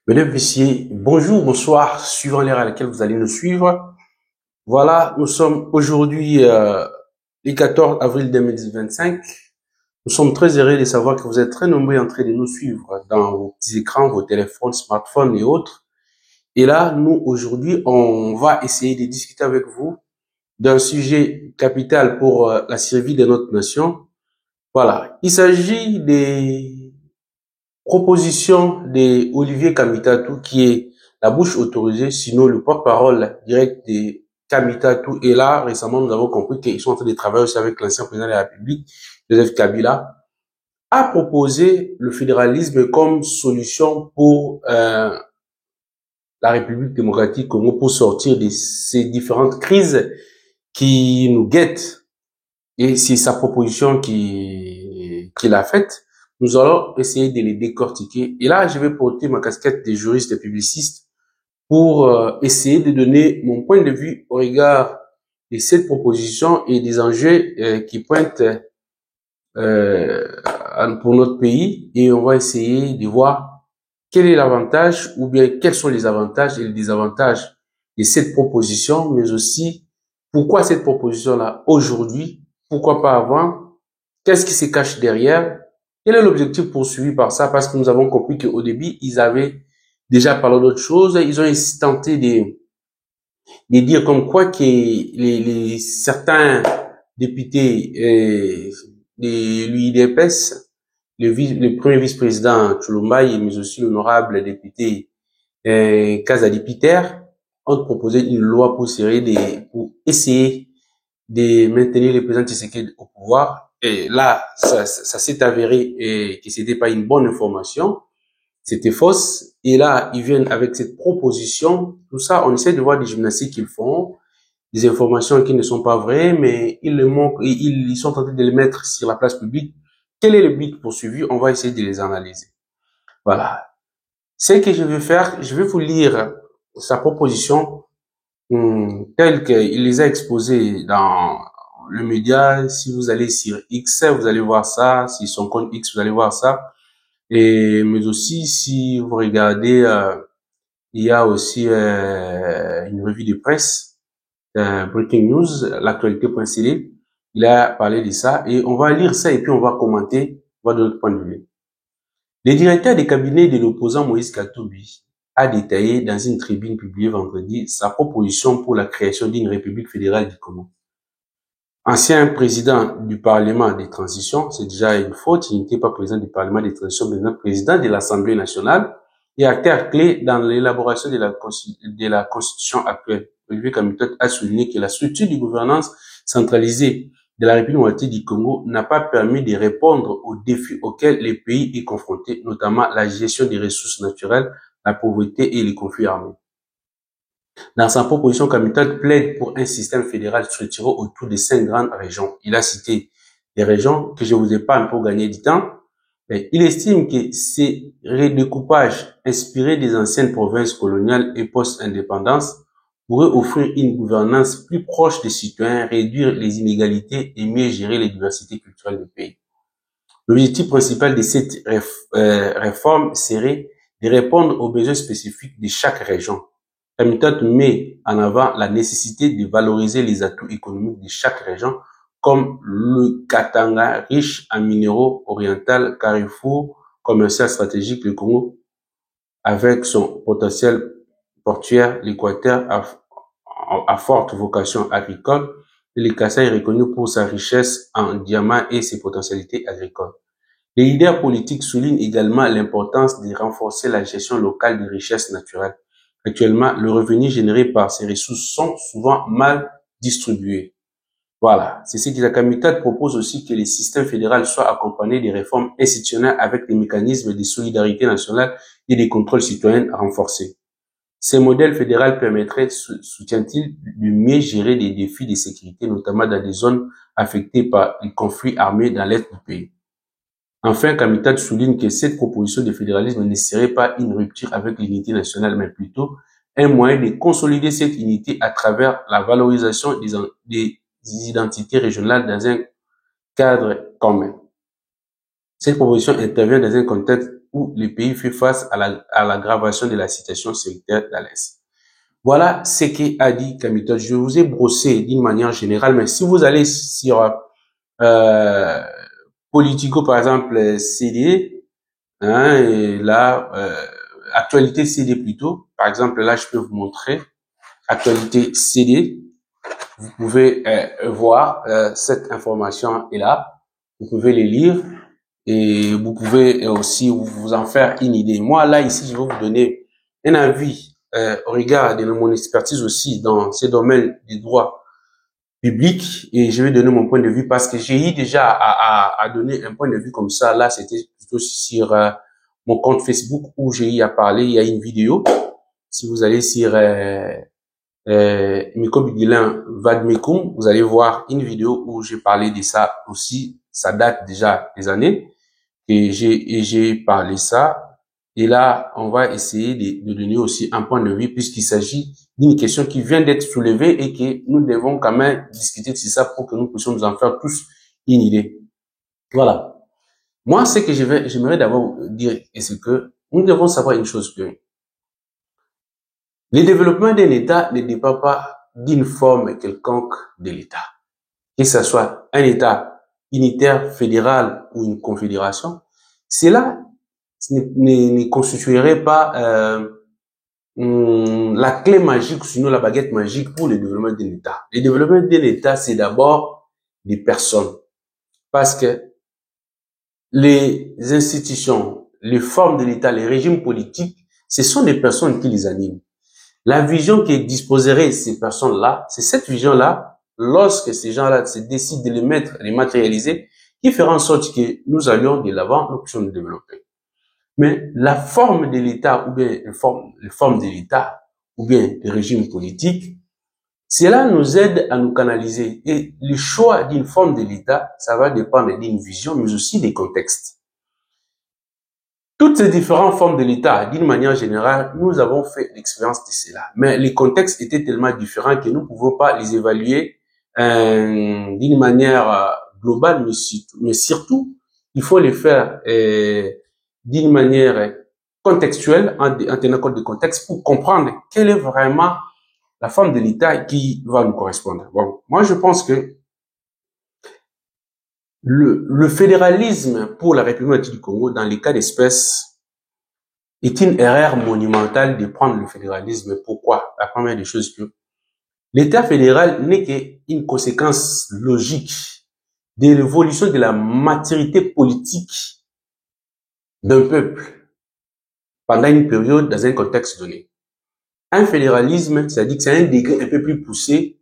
Mesdames, Messieurs, bonjour, bonsoir, suivant l'heure à laquelle vous allez nous suivre. Voilà, nous sommes aujourd'hui le 14 avril 2025. Nous sommes très heureux de savoir que vous êtes très nombreux en train de nous suivre dans vos petits écrans, vos téléphones, smartphones et autres. Et là, nous, aujourd'hui, on va essayer de discuter avec vous d'un sujet capital pour la survie de notre nation. Voilà, il s'agit des proposition de Olivier Kamitatou, qui est la bouche autorisée, sinon le porte-parole direct de Kamitatou. Et là, récemment, nous avons compris qu'ils sont en train de travailler aussi avec l'ancien président de la République, Joseph Kabila, a proposé le fédéralisme comme solution pour la République démocratique Congo, pour sortir de ces différentes crises qui nous guettent. Et c'est sa proposition qu'il a faite. Nous allons essayer de les décortiquer. Et là, je vais porter ma casquette de juriste et publiciste pour essayer de donner mon point de vue au regard de cette proposition et des enjeux qui pointent pour notre pays. Et on va essayer de voir quel est l'avantage ou bien quels sont les avantages et les désavantages de cette proposition, mais aussi pourquoi cette proposition-là aujourd'hui, pourquoi pas avant, qu'est-ce qui se cache derrière, quel est l'objectif poursuivi par ça, parce que nous avons compris qu'au début, ils avaient déjà parlé d'autre chose, ils ont tenté de dire comme quoi que certains députés de l'UIDPS, le premier vice-président Tshulumbaye, mais aussi l'honorable député Kazadi Peter, ont proposé une loi pour essayer de maintenir le président Tshisekedi au pouvoir. Et là, ça s'est avéré que c'était pas une bonne information, c'était fausse. Et là, ils viennent avec cette proposition. Tout ça, on essaie de voir des gymnastiques qu'ils font, des informations qui ne sont pas vraies, mais ils sont en train de les mettre sur la place publique. Quel est le but poursuivi? On va essayer de les analyser. Voilà. Ce que je vais faire, je vais vous lire sa proposition tel qu'il les a exposés dans le média. Si vous allez sur X, vous allez voir ça. Sur son compte X, vous allez voir ça. Et mais aussi, si vous regardez, il y a aussi une revue de presse, Breaking News, l'actualité.cd. Il a parlé de ça et on va lire ça et puis on va commenter, on va donner notre point de vue. Le directeur des cabinets de l'opposant Moïse Katumbi a détaillé dans une tribune publiée vendredi sa proposition pour la création d'une république fédérale du Congo. Ancien président du Parlement des transitions, c'est déjà une faute, il n'était pas président du Parlement des transitions, mais président de l'Assemblée nationale et acteur clé dans l'élaboration de la Constitution actuelle. Olivier Kamitatou a souligné que la structure de gouvernance centralisée de la République démocratique du Congo n'a pas permis de répondre aux défis auxquels le pays est confronté, notamment la gestion des ressources naturelles, la pauvreté et les conflits armés. Dans sa proposition, Kamitatou plaide pour un système fédéral structuré autour de 5 grandes régions. Il a cité des régions que je vous épargne pour gagner du temps. Mais il estime que ces redécoupages inspirés des anciennes provinces coloniales et post-indépendance pourraient offrir une gouvernance plus proche des citoyens, réduire les inégalités et mieux gérer les diversités culturelles du pays. L'objectif principal de cette réforme serait de répondre aux besoins spécifiques de chaque région. Kamitatou met en avant la nécessité de valoriser les atouts économiques de chaque région, comme le Katanga, riche en minéraux oriental, carrefour commercial stratégique, le Congo, avec son potentiel portuaire, l'Équateur à forte vocation agricole, et le Kassai est reconnu pour sa richesse en diamants et ses potentialités agricoles. Les leaders politiques soulignent également l'importance de renforcer la gestion locale des richesses naturelles. Actuellement, le revenu généré par ces ressources sont souvent mal distribués. Voilà, c'est ce que Kamitatou propose aussi, que le système fédéral soit accompagné des réformes institutionnelles avec des mécanismes de solidarité nationale et des contrôles citoyens renforcés. Ces modèles fédéraux permettraient, soutient-il, de mieux gérer les défis de sécurité, notamment dans des zones affectées par les conflits armés dans l'est du pays. Enfin, Kamitatou souligne que cette proposition de fédéralisme ne serait pas une rupture avec l'unité nationale, mais plutôt un moyen de consolider cette unité à travers la valorisation des identités régionales dans un cadre commun. Cette proposition intervient dans un contexte où le pays fait face à l'aggravation de la situation sécuritaire d'Alès. Voilà ce qu'a dit Kamito. Je vous ai brossé d'une manière générale, mais si vous allez sur Politico, par exemple, CD, hein, et là, actualité CD plutôt, par exemple, là, je peux vous montrer actualité CD. Vous pouvez voir cette information est là. Vous pouvez les lire et vous pouvez aussi vous en faire une idée. Moi, là, ici, je vais vous donner un avis au regard de mon expertise aussi dans ces domaines du droit public et je vais donner mon point de vue parce que j'ai eu déjà à donner un point de vue comme ça. Là, c'était plutôt sur mon compte Facebook où j'ai eu à parler. Il y a une vidéo. Si vous allez sur Miko Bigilin Vadmekum, vous allez voir une vidéo où j'ai parlé de ça aussi. Ça date déjà des années et j'ai parlé ça. Et là, on va essayer de donner aussi un point de vue puisqu'il s'agit d'une question qui vient d'être soulevée et que nous devons quand même discuter de ça pour que nous puissions nous en faire tous une idée. Voilà. Moi, ce que j'aimerais d'abord dire, c'est que nous devons savoir une chose que le développement d'un État ne dépend pas d'une forme quelconque de l'État. Que ce soit un État unitaire, fédéral ou une confédération, cela ne constituerait pas la clé magique, sinon la baguette magique pour le développement d'un État. Le développement d'un État, c'est d'abord des personnes. Parce que les institutions, les formes de l'État, les régimes politiques, ce sont des personnes qui les animent. La vision qui disposerait ces personnes-là, c'est cette vision-là, lorsque ces gens-là se décident de les mettre, de les matérialiser, qui fera en sorte que nous allions de l'avant, nous puissions nous développer. Mais la forme de l'État, ou bien les formes de l'État, ou bien le régime politique, cela nous aide à nous canaliser. Et le choix d'une forme de l'État, ça va dépendre d'une vision, mais aussi des contextes. Toutes ces différentes formes de l'État, d'une manière générale, nous avons fait l'expérience de cela. Mais les contextes étaient tellement différents que nous ne pouvons pas les évaluer d'une manière globale, mais surtout, il faut les faire d'une manière contextuelle, en tenant compte du contexte, pour comprendre quelle est vraiment la forme de l'État qui va nous correspondre. Bon, moi, je pense que le fédéralisme pour la République du Congo, dans les cas d'espèce, est une erreur monumentale de prendre le fédéralisme. Pourquoi? La première des choses que l'État fédéral n'est qu'une conséquence logique de l'évolution de la maturité politique d'un peuple pendant une période dans un contexte donné. Un fédéralisme, c'est-à-dire que c'est un degré un peu plus poussé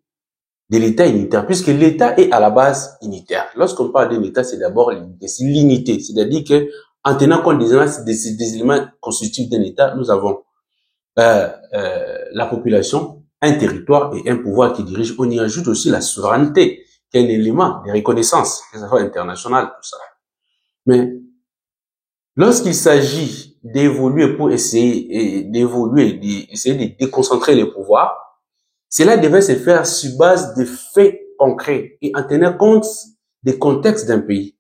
de l'État unitaire, puisque l'État est à la base unitaire. Lorsqu'on parle d'un État, c'est d'abord l'unité, c'est-à-dire que en tenant compte des éléments constitutifs d'un État, nous avons la population, un territoire et un pouvoir qui dirige. On y ajoute aussi la souveraineté, qui est un élément de reconnaissance, que ce soit international, tout ça. Mais lorsqu'il s'agit d'évoluer pour essayer d'essayer de déconcentrer les pouvoirs, cela devait se faire sur base de faits concrets et en tenant compte des contextes d'un pays.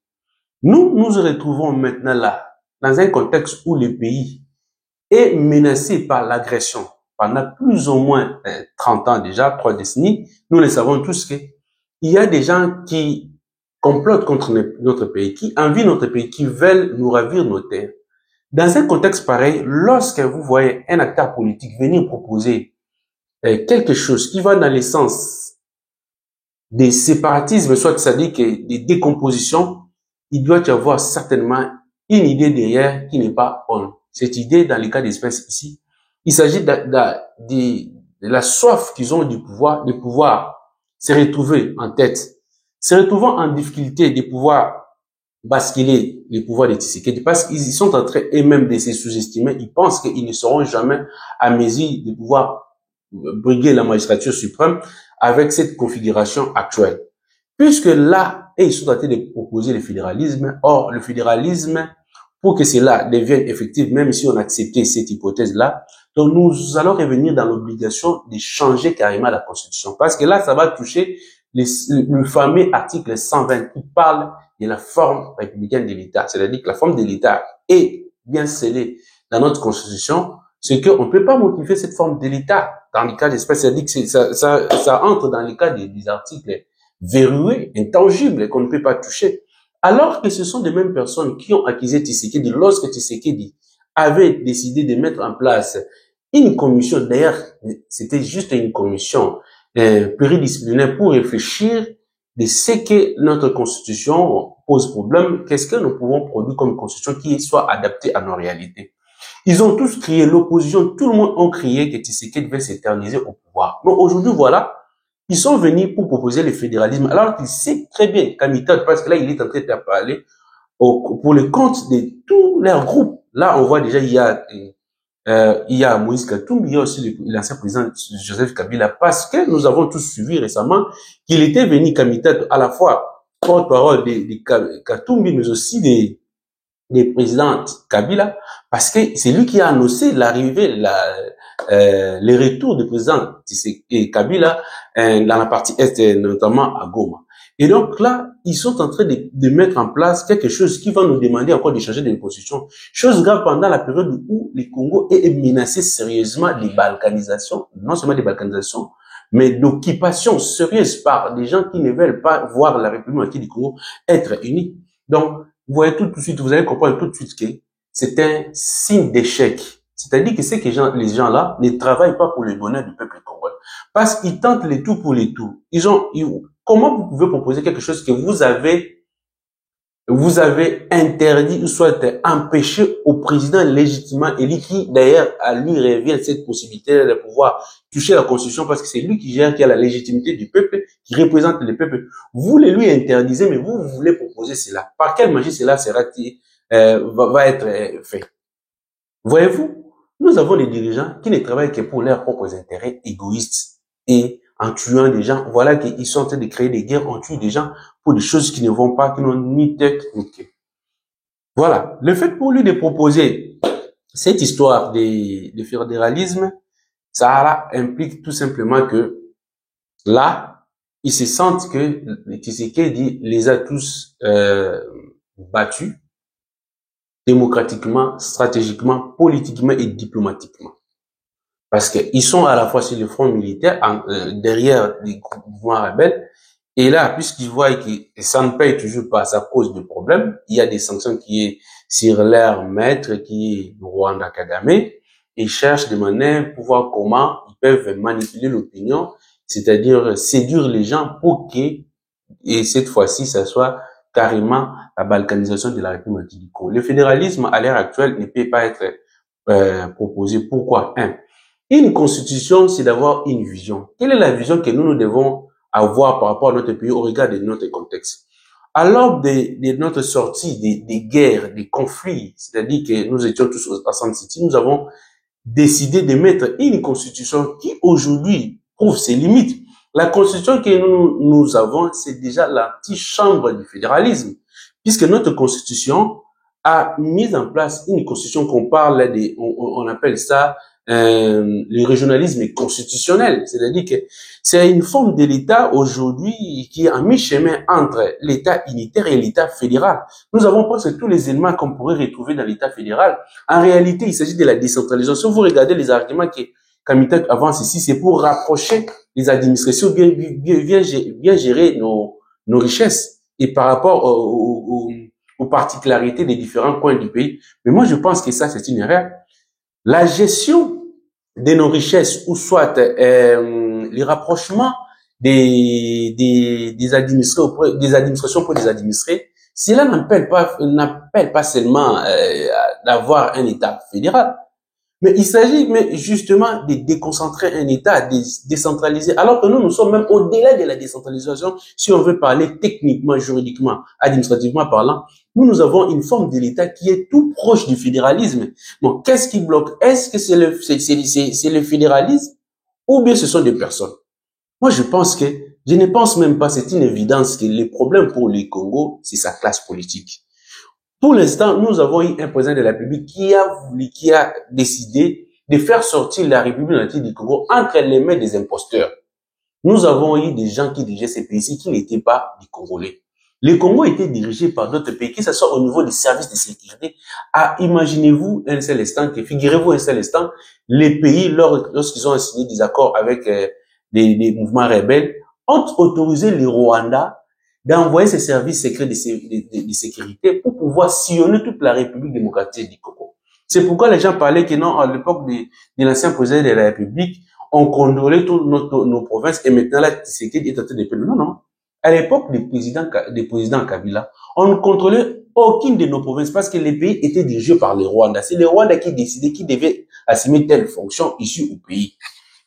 Nous nous retrouvons maintenant là, dans un contexte où le pays est menacé par l'agression. Pendant plus ou moins 30 ans déjà, 3 décennies, nous le savons tous qu'il y a des gens qui complotent contre notre pays, qui envient notre pays, qui veulent nous ravir nos terres. Dans un contexte pareil, lorsque vous voyez un acteur politique venir proposer quelque chose qui va dans le sens des séparatismes, soit c'est-à-dire que des décompositions, il doit y avoir certainement une idée derrière qui n'est pas bonne. Cette idée, dans le cas d'espèce ici, il s'agit de la soif qu'ils ont du pouvoir, de pouvoir se retrouver en tête, se retrouvant en difficulté de pouvoir basculer les pouvoirs des Tshisekedi parce qu'ils sont en train eux-mêmes de se sous-estimer. Ils pensent qu'ils ne seront jamais à mesure de pouvoir briguer la magistrature suprême avec cette configuration actuelle. Puisque là, ils sont en train de proposer le fédéralisme. Or, le fédéralisme, pour que cela devienne effectif, même si on acceptait cette hypothèse-là, donc nous allons revenir dans l'obligation de changer carrément la Constitution. Parce que là, ça va toucher le fameux article 120 qui parle de la forme républicaine de l'État. C'est-à-dire que la forme de l'État est bien scellé dans notre constitution, c'est qu'on ne peut pas modifier cette forme de l'État dans le cas d'espèce. C'est-à-dire que ça entre dans le cas des articles verrouillés, intangibles, qu'on ne peut pas toucher. Alors que ce sont des mêmes personnes qui ont accusé Tshisekedi lorsque Tshisekedi avait décidé de mettre en place une commission. D'ailleurs, c'était juste une commission pluridisciplinaire pour réfléchir de ce que notre constitution pose problème, qu'est-ce que nous pouvons produire comme constitution qui soit adaptée à nos réalités. Ils ont tous crié, l'opposition, tout le monde a crié que Tshisekedi devait s'éterniser au pouvoir. Donc aujourd'hui, voilà, ils sont venus pour proposer le fédéralisme, alors qu'ils savent très bien qu'à mi-temps, parce que là, il est en train de parler pour le compte de tous leurs groupes. Là, on voit déjà, il y a Moïse Katumbi, il y a aussi l'ancien président Joseph Kabila, parce que nous avons tous suivi récemment qu'il était venu Kamita à la fois porte-parole de Katumbi, mais aussi des présidents Kabila, parce que c'est lui qui a annoncé l'arrivée, le retour du président Kabila dans la partie est, notamment à Goma. Et donc là, ils sont en train de mettre en place quelque chose qui va nous demander encore de changer de position. Chose grave pendant la période où le Congo est menacé sérieusement de balkanisation, non seulement de balkanisation, mais d'occupation sérieuse par des gens qui ne veulent pas voir la République du Congo être unie. Donc, vous voyez tout de suite, vous allez comprendre tout de suite que c'est un signe d'échec. C'est-à-dire que les gens-là ne travaillent pas pour le bonheur du peuple congolais. Parce qu'ils tentent les tout pour les tout. Comment vous pouvez proposer quelque chose que vous avez interdit ou soit empêché au président légitimement élu qui, d'ailleurs, à lui revient cette possibilité de pouvoir toucher la constitution parce que c'est lui qui gère, qui a la légitimité du peuple, qui représente le peuple. Vous les lui interdisez, mais vous voulez proposer cela. Par quelle magie cela va être fait? Voyez-vous, nous avons des dirigeants qui ne travaillent que pour leurs propres intérêts égoïstes et en tuant des gens. Voilà qu'ils sont en train de créer des guerres, on tue des gens pour des choses qui ne vont pas, qui n'ont ni tête ni queue. Voilà. Le fait pour lui de proposer cette histoire de fédéralisme, ça implique tout simplement que là, ils se sentent que Tshisekedi les a tous battus démocratiquement, stratégiquement, politiquement et diplomatiquement. Parce qu'ils sont à la fois sur le front militaire, derrière les mouvements rebelles, et là, puisqu'ils voient que ça ne paye toujours pas, ça cause des problèmes, il y a des sanctions qui est sur leur maître, qui est Rwanda Kagame, et ils cherchent de manière pour voir comment ils peuvent manipuler l'opinion, c'est-à-dire séduire les gens pour et cette fois-ci, ça soit carrément la balkanisation de la République du Congo. Le fédéralisme, à l'heure actuelle, ne peut pas être proposé. Pourquoi? Une constitution, c'est d'avoir une vision. Quelle est la vision que nous devons avoir par rapport à notre pays au regard de notre contexte? À l'aube de notre sortie des guerres, des conflits, c'est-à-dire que nous étions tous à San City, nous avons décidé de mettre une constitution qui aujourd'hui prouve ses limites. La constitution que nous avons, c'est déjà l'antichambre du fédéralisme, puisque notre constitution a mis en place une constitution qu'on parle on appelle ça le régionalisme constitutionnel, c'est-à-dire que c'est une forme de l'État aujourd'hui qui est en mi-chemin entre l'État unitaire et l'État fédéral. Nous avons presque tous les éléments qu'on pourrait retrouver dans l'État fédéral. En réalité, il s'agit de la décentralisation. Vous regardez les arguments que Kamita avance ici, c'est pour rapprocher les administrations, bien gérer nos richesses et par rapport aux particularités des différents coins du pays. Mais moi, je pense que ça, c'est une erreur. La gestion de nos richesses ou soit les rapprochements des administrations pour les administrer, cela n'appelle pas seulement d'avoir un État fédéral, mais il s'agit justement de déconcentrer un État, de décentraliser, alors que nous sommes même au-delà de la décentralisation, si on veut parler techniquement, juridiquement, administrativement parlant. Nous avons une forme de l'État qui est tout proche du fédéralisme. Bon, qu'est-ce qui bloque? Est-ce que c'est le fédéralisme ou bien ce sont des personnes? Moi, je ne pense même pas, c'est une évidence que le problème pour le Congo, c'est sa classe politique. Pour l'instant, nous avons eu un président de la République qui a décidé de faire sortir la République du Congo entre les mains des imposteurs. Nous avons eu des gens qui dirigeaient ces pays-ci qui n'étaient pas des Congolais. Le Congo était dirigé par d'autres pays, que ce soit au niveau des services de sécurité. Ah, imaginez-vous un seul instant, figurez-vous un seul instant, les pays, lorsqu'ils ont signé des accords avec des mouvements rebelles, ont autorisé les Rwandais d'envoyer ces services secrets de sécurité pour pouvoir sillonner toute la République démocratique du Congo. C'est pourquoi les gens parlaient que non, à l'époque de l'ancien président de la République, on contrôlait toutes nos provinces et maintenant là, c'est qui est en train de perdre. Non, non. À l'époque des présidents Kabila, on ne contrôlait aucune de nos provinces parce que les pays étaient dirigés par les Rwandais. C'est les Rwandais qui décidaient qui devaient assumer telle fonction ici au pays.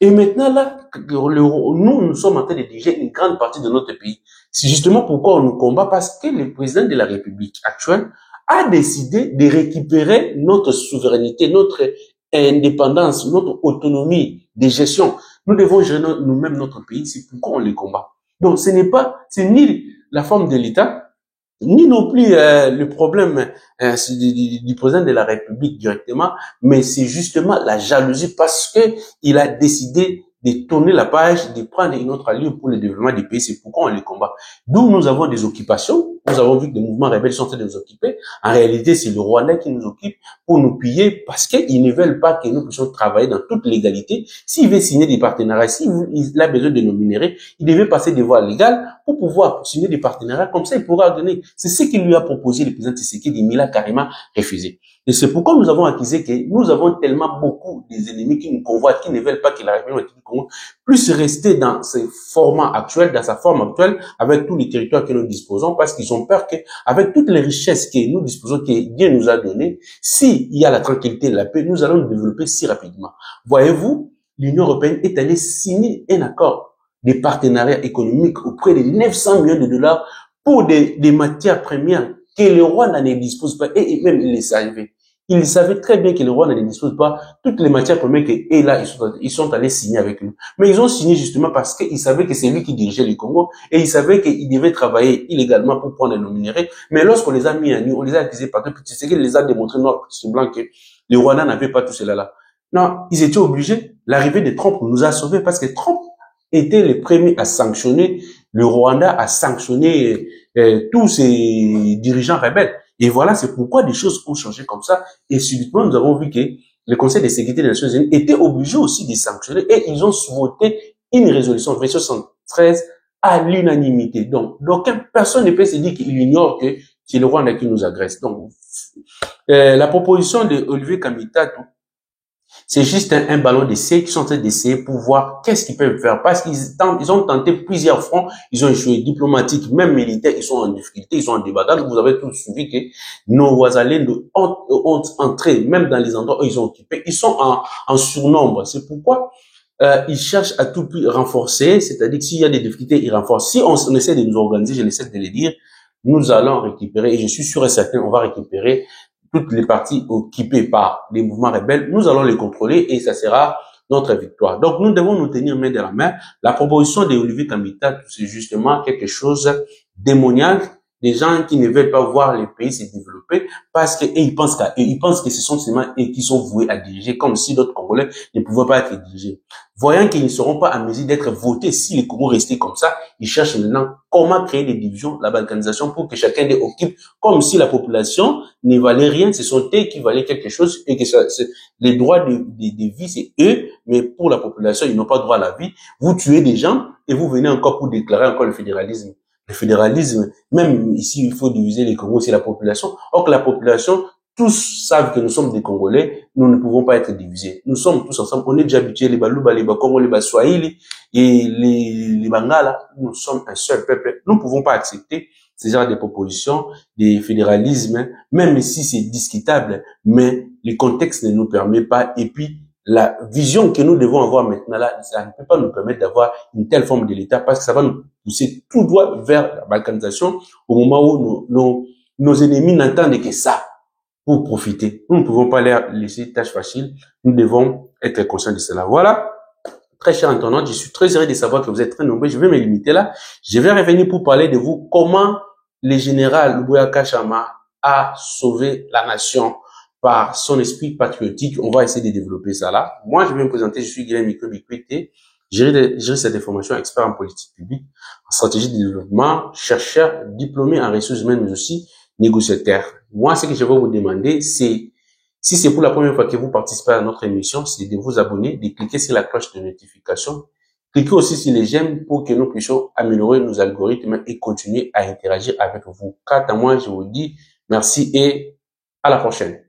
Et maintenant là, nous sommes en train de diriger une grande partie de notre pays. C'est justement pourquoi on nous combat, parce que le président de la République actuelle a décidé de récupérer notre souveraineté, notre indépendance, notre autonomie de gestion. Nous devons gérer nous-mêmes notre pays, c'est pourquoi on les combat. Donc c'est ni la forme de l'État, ni non plus le problème du président de la République directement, mais c'est justement la jalousie parce que il a décidé de tourner la page, de prendre une autre allure pour le développement du pays. C'est pourquoi on les combat. D'où nous avons des occupations. Nous avons vu que des mouvements rebelles sont en train de nous occuper. En réalité, c'est le Rwanda qui nous occupe pour nous piller parce qu'ils ne veulent pas que nous puissions travailler dans toute légalité. S'il veut signer des partenariats, s'il a besoin de nos minéraux, il devait passer des voies légales pour pouvoir signer des partenariats. Comme ça, il pourra donner. C'est ce qu'il lui a proposé le président Tshisekedi, mais il a carrément refusé. Et c'est pourquoi nous avons accusé que nous avons tellement beaucoup des ennemis qui nous convoitent, qui ne veulent pas que la République du Congo puisse rester dans ce format actuel, dans sa forme actuelle, avec tous les territoires que nous disposons, parce qu'ils ont peur que, avec toutes les richesses que nous disposons, que Dieu nous a données, s'il y a la tranquillité et la paix, nous allons nous développer si rapidement. Voyez-vous, l'Union européenne est allée signer un accord de partenariat économique auprès de 900 millions de dollars pour des matières premières que le Rwanda ne dispose pas, et même il les savait. Ils savaient très bien que le Rwanda ne dispose pas toutes les matières premières et là, ils sont allés signer avec nous. Mais ils ont signé justement parce qu'ils savaient que c'est lui qui dirigeait le Congo et ils savaient qu'ils devaient travailler illégalement pour prendre nos minéraux. Mais lorsqu'on les a mis à nu, on les a accusés par que c'est qu'ils les a démontré noir sur blanc que le Rwanda n'avait pas tout cela là. Non, ils étaient obligés. L'arrivée de Trump nous a sauvés parce que Trump était le premier à sanctionner le Rwanda, à sanctionner tous ces dirigeants rebelles. Et voilà, c'est pourquoi des choses ont changé comme ça. Et subitement, nous avons vu que le Conseil de sécurité des Nations Unies était obligé aussi de sanctionner et ils ont voté une résolution 2073 à l'unanimité. Donc, personne ne peut se dire qu'il ignore que c'est le Rwanda qui nous agresse. Donc, la proposition de Olivier Kamita, c'est juste un ballon d'essai qui sont en train d'essayer pour voir qu'est-ce qu'ils peuvent faire. Parce qu'ils ont tenté plusieurs fronts, ils ont échoué diplomatiques, même militaires, ils sont en difficulté, ils sont en débat. Donc, vous avez tous suivi que nos voisins ont entré, même dans les endroits où ils ont occupé, ils sont en surnombre. C'est pourquoi ils cherchent à tout prix renforcer, c'est-à-dire que s'il y a des difficultés, ils renforcent. Si on essaie de nous organiser, je essaie de le dire, nous allons récupérer, et je suis sûr et certain, on va récupérer toutes les parties occupées par les mouvements rebelles, nous allons les contrôler et ça sera notre victoire. Donc, nous devons nous tenir main dans la main. La proposition d'Olivier Kamita, c'est justement quelque chose démoniaque, des gens qui ne veulent pas voir les pays se développer parce que ils pensent que ce sont seulement eux qui sont voués à diriger, comme si d'autres Congolais ne pouvaient pas être dirigés. Voyant qu'ils ne seront pas en mesure d'être votés si les Congos restaient comme ça, ils cherchent maintenant comment créer des divisions, la balkanisation pour que chacun les occupe, comme si la population ne valait rien, ce sont eux qui valaient quelque chose et que les droits de vie, c'est eux, mais pour la population, ils n'ont pas droit à la vie. Vous tuez des gens et vous venez encore pour déclarer encore le fédéralisme. Le fédéralisme, même ici, il faut diviser les Congos, c'est la population. Or que la population, tous savent que nous sommes des Congolais, nous ne pouvons pas être divisés. Nous sommes tous ensemble, on est déjà habitués, les Baluba, les Bakongo, les Baswahili et les Bangala, nous sommes un seul peuple. Nous ne pouvons pas accepter ce genre de propositions, des fédéralismes, même si c'est discutable, mais le contexte ne nous permet pas. Et puis, la vision que nous devons avoir maintenant là, ça ne peut pas nous permettre d'avoir une telle forme de l'État parce que ça va nous pousser tout droit vers la balkanisation au moment où nos ennemis n'entendent que ça pour profiter. Nous ne pouvons pas leur laisser tâche facile. Nous devons être conscients de cela. Voilà. Très cher internaute, je suis très heureux de savoir que vous êtes très nombreux. Je vais me limiter là. Je vais revenir pour parler de vous comment le général Luboya Kachama a sauvé la nation par son esprit patriotique. On va essayer de développer ça là. Moi, je vais me présenter. Je suis Guilhem Mikro Bikwete. gérer cette information, expert en politique publique, en stratégie de développement, chercheur, diplômé en ressources humaines, mais aussi négociateur. Moi, ce que je vais vous demander, c'est, si c'est pour la première fois que vous participez à notre émission, c'est de vous abonner, de cliquer sur la cloche de notification, cliquez aussi sur les j'aime pour que nous puissions améliorer nos algorithmes et continuer à interagir avec vous. Quant à moi, je vous dis merci et à la prochaine.